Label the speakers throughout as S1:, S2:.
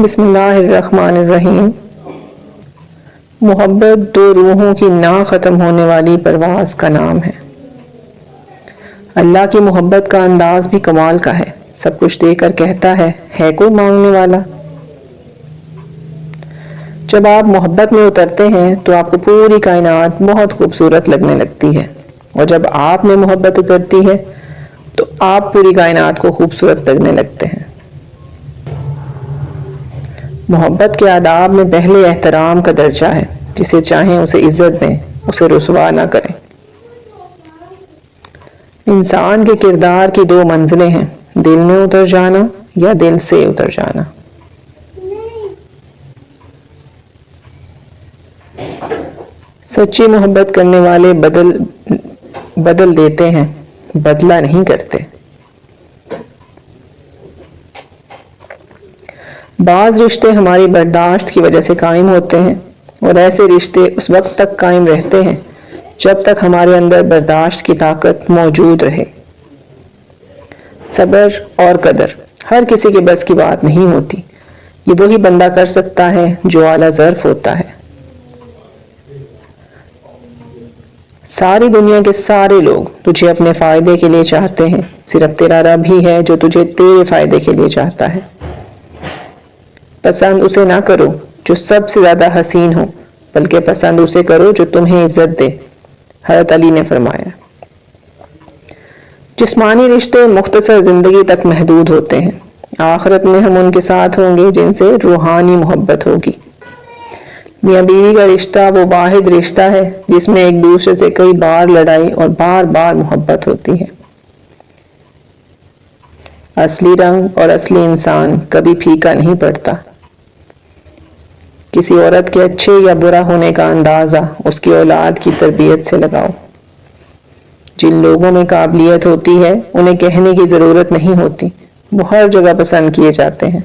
S1: بسم اللہ الرحمن الرحیم۔ محبت دو روحوں کی نہ ختم ہونے والی پرواز کا نام ہے۔ اللہ کی محبت کا انداز بھی کمال کا ہے، سب کچھ دے کر کہتا ہے کوئی مانگنے والا؟ جب آپ محبت میں اترتے ہیں تو آپ کو پوری کائنات بہت خوبصورت لگنے لگتی ہے، اور جب آپ میں محبت اترتی ہے تو آپ پوری کائنات کو خوبصورت لگنے لگتے ہیں۔ محبت کے آداب میں پہلے احترام کا درجہ ہے، جسے چاہیں اسے عزت دیں، اسے رسوا نہ کریں۔ انسان کے کردار کی دو منزلیں ہیں، دل میں اتر جانا یا دل سے اتر جانا۔ سچی محبت کرنے والے بدل دیتے ہیں، بدلہ نہیں کرتے۔ بعض رشتے ہماری برداشت کی وجہ سے قائم ہوتے ہیں، اور ایسے رشتے اس وقت تک قائم رہتے ہیں جب تک ہمارے اندر برداشت کی طاقت موجود رہے۔ صبر اور قدر ہر کسی کے بس کی بات نہیں ہوتی، یہ وہی بندہ کر سکتا ہے جو اعلیٰ ظرف ہوتا ہے۔ ساری دنیا کے سارے لوگ تجھے اپنے فائدے کے لیے چاہتے ہیں، صرف تیرا رب ہی ہے جو تجھے تیرے فائدے کے لیے چاہتا ہے۔ پسند اسے نہ کرو جو سب سے زیادہ حسین ہو، بلکہ پسند اسے کرو جو تمہیں عزت دے، حضرت علی نے فرمایا۔ جسمانی رشتے مختصر زندگی تک محدود ہوتے ہیں، آخرت میں ہم ان کے ساتھ ہوں گے جن سے روحانی محبت ہوگی۔ میاں بیوی کا رشتہ وہ واحد رشتہ ہے جس میں ایک دوسرے سے کئی بار لڑائی اور بار بار محبت ہوتی ہے۔ اصلی رنگ اور اصلی انسان کبھی پھیکا نہیں پڑتا۔ کسی عورت کے اچھے یا برا ہونے کا اندازہ اس کی اولاد کی تربیت سے لگاؤ۔ جن لوگوں میں قابلیت ہوتی ہے انہیں کہنے کی ضرورت نہیں ہوتی، وہ ہر جگہ پسند کیے جاتے ہیں۔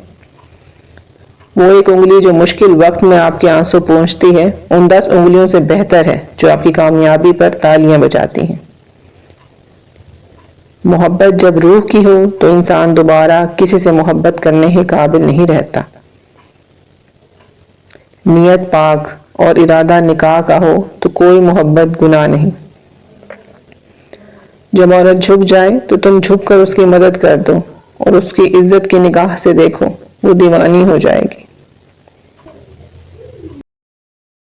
S1: وہ ایک انگلی جو مشکل وقت میں آپ کے آنسو پونچھتی ہے، ان 10 انگلیوں سے بہتر ہے جو آپ کی کامیابی پر تالیاں بجاتی ہیں۔ محبت جب روح کی ہو تو انسان دوبارہ کسی سے محبت کرنے کے قابل نہیں رہتا۔ نیت پاک اور ارادہ نکاح کا ہو تو کوئی محبت گناہ نہیں۔ جب عورت جھک جائے تو تم جھک کر اس کی مدد کر دو، اور اس کی عزت کی نگاہ سے دیکھو، وہ دیوانی ہو جائے گی۔